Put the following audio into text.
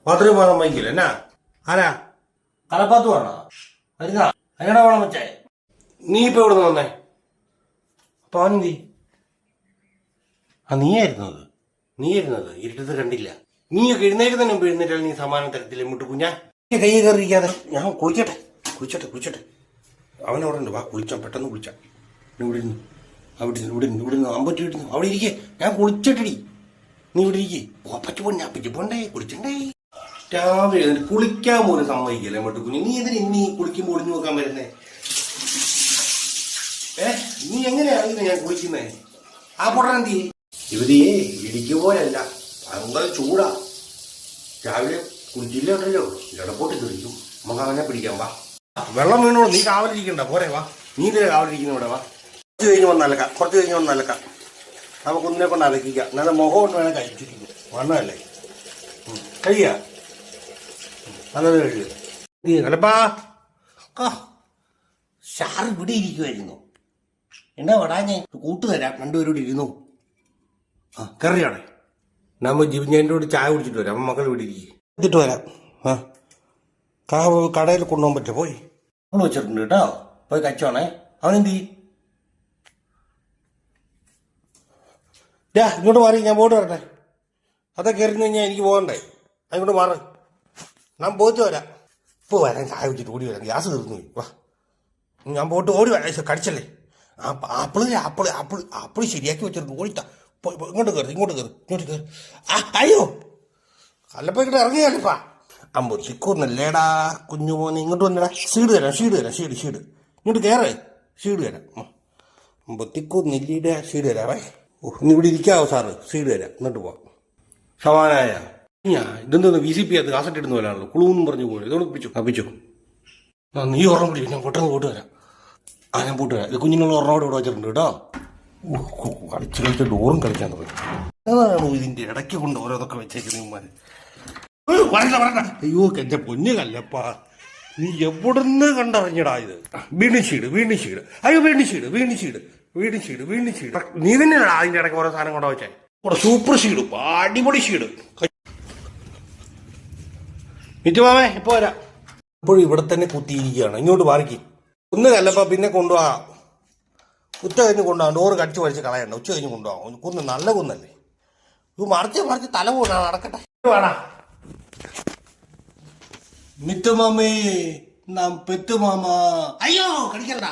bathroom പോകാൻ സമ്മതിക്കില്ല എന്നാ ആരാ കലപ്പാത്ത് വേണോ വരുന്ന അതിനടാ വേണം വെച്ചേ നീ ഇപ്പൊ എവിടെ നിന്ന് വന്നേ അപ്പൊ അവനെന്തി നീയായിരുന്നത് ഇരുട്ടത്ത് കണ്ടില്ല നീയൊക്കെ എഴുന്നേക്കുന്നതിന് മുമ്പ് എഴുന്നേറ്റാൽ നീ സമാനം തരത്തില്ല മുട്ട് കുഞ്ഞാ കൈ കയറിയിരിക്കാതെ ഞാൻ കുളിച്ചട്ടെ അവനവിടെ ഉണ്ട് വാ കുളിച്ചോ പെട്ടെന്ന് കുളിച്ചാ ഇവിടെ ഇരുന്നു അമ്പറ്റി ഇടുന്നു അവിടെ ഇരിക്കേ ഞാൻ കുളിച്ചിട്ടടി നീ ഇവിടെ ഇരിക്കേ അപ്പച്ചു പോണ്ടേ കുളിച്ചണ്ടേ രാവിലെ എഴുന്നേറ്റ് കുളിക്കാൻ പോലും സമ്മതിക്കല്ലേ മട്ടു കുഞ്ഞ് നീ എന്തിനാ ഇനി കുളിക്കുമ്പോൾ ഒളിഞ്ഞു നോക്കാൻ വരുന്നേ നീ എങ്ങനെയാ ഞാൻ കുളിക്കുന്നേ ആ പൊടന്തി ഇവരെയേ ഇടിക്ക് പോയല്ല ഭയങ്കര ചൂടാ രാവിലെ കുളിച്ചില്ല ഉണ്ടല്ലോ ഇടപ്പോട്ട് തെറിക്കും നമുക്ക് അവനെ പിടിക്കാൻ വാ വെള്ളം വീണോളൂ നീ കാവലിരിക്കണ്ട പോരെ വാ നീ ഇതിലെ കാവലിരിക്കുന്ന ഇവിടെ വാ കുറച്ച് കഴിഞ്ഞ് വന്ന് അലക്കാം നമുക്കൊന്നിനെ കൊണ്ട് അലക്കിക്കാം നല്ല മുഖം കൊണ്ട് വേണേൽ കഴിച്ചിരിക്കും വണ്ണമല്ലേ കഴിയാ നല്ലത് കഴിയുക അല്ലപ്പാ ഷാർ ഇവിടെ ഇരിക്കുമായിരുന്നു എന്നാ വടാ ഞാൻ കൂട്ടുതരാം രണ്ടുപേരോട് ഇരുന്നു ആ കറിയാണേ നമ്മൾ ജീവൻ്റെ കൂടെ ചായ കുടിച്ചിട്ട് വരാം മക്കൾ ഇവിടെ ഇരിക്കും എന്നിട്ട് വരാം കടയിൽ കൊണ്ടുപോകാൻ പറ്റുമോ പോയി നമ്മൾ വെച്ചിട്ടുണ്ട് കേട്ടോ പോയി കച്ചോണേ അവനെന്തി ഇങ്ങോട്ട് മാറി ഞാൻ പോയിട്ട് വരട്ടെ അതൊക്കെ എറിഞ്ഞു കഴിഞ്ഞാൽ എനിക്ക് പോകണ്ടേ അതിങ്ങോട്ട് മാറ് ഞാൻ പോയിട്ട് വരാം ഇപ്പോൾ വരാൻ ചായ വെച്ചിട്ട് ഓടി വരാം ഗ്യാസ് തീർന്നു പോയി വാ ഞാൻ പോയിട്ട് ഓടി വരാം കടിച്ചല്ലേ ആപ്പിള് ശരിയാക്കി വെച്ചിട്ടുണ്ട് ഓടിത്താ ഇങ്ങോട്ട് കയറി അയ്യോ അല്ലപ്പോ ഇങ്ങോട്ട് ഇറങ്ങിയാലിപ്പാ അമ്പോ ചിക്കൊന്നല്ലേടാ കുഞ്ഞു മോനെ ഇങ്ങോട്ട് വന്നടാ ഷീഡ് തരാം ഇങ്ങോട്ട് കയറേ ഷീഡ് തരാം അമ്പോ തിക്കൊന്നില്ലീടെ ഷീഡ് തരാവേ ഇന്ന് ഇവിടെ ഇരിക്കാവോ സാറ് ഷീഡ് തരാം എന്നിട്ട് പോവാം സമാനായ ഇതെന്തോന്ന് VCP അത് കാസറ്റ് ഇടുന്ന പോലാണല്ലോ കുളുവെന്നും പറഞ്ഞു പോലും ഇതോട് അപ്പിച്ചു നീ ഓർമ്മ പിടിക്കും ഞാൻ പെട്ടെന്ന് പോയിട്ട് വരാം ഞാൻ പോയിട്ട് വരാം ഇത് കുഞ്ഞിനുള്ള ഓർമ്മയോട് ഇവിടെ വെച്ചിട്ടുണ്ട് കേട്ടോ കളിച്ച് ഡോറും കളിക്കാൻ തുടങ്ങി അതാണോ ഇതിന്റെ ഇടയ്ക്ക് കൊണ്ട് ഓരോന്നൊക്കെ വെച്ചേക്കുന്നമാര് വരണ്ട അയ്യോ എന്റെ പൊന്നു കല്ലപ്പാ നീ എവിടുന്ന് കണ്ടറിഞ്ഞടാ ഇത് വീണ്ടും ഷീഡ് അയ്യോ വീണ്ടും ഷീഡ് നീ തന്നെയാണ് അതിന്റെ ഇടയ്ക്ക് ഓരോ സാധനം കൊണ്ടു വെച്ചേ സൂപ്പർ ഷീഡ് അടിപൊളി ഷീഡ് മിറ്റുമാമേ ഇപ്പൊ വരാം ഇപ്പോഴും ഇവിടെ തന്നെ കുത്തിയിരിക്കുകയാണ് ഇങ്ങോട്ട് മാറിക്ക് ഒന്ന് കല്ലപ്പ പിന്നെ കൊണ്ടുപോകാം ഉച്ച കഴിഞ്ഞ് കൊണ്ടുപോകാം ഡോറ് കടിച്ചു വലിച്ച് കളയണ്ട ഉച്ച കഴിഞ്ഞ് കൊണ്ടുപോകാം കുന്ന് നല്ല കുന്നല്ലേ ഇത് മറിച്ച് തല പോകണം നടക്കട്ടെ വേണ മിത്തുമാമേ നാം പെത്തുമാമ അയ്യോ കടിക്കണ്ട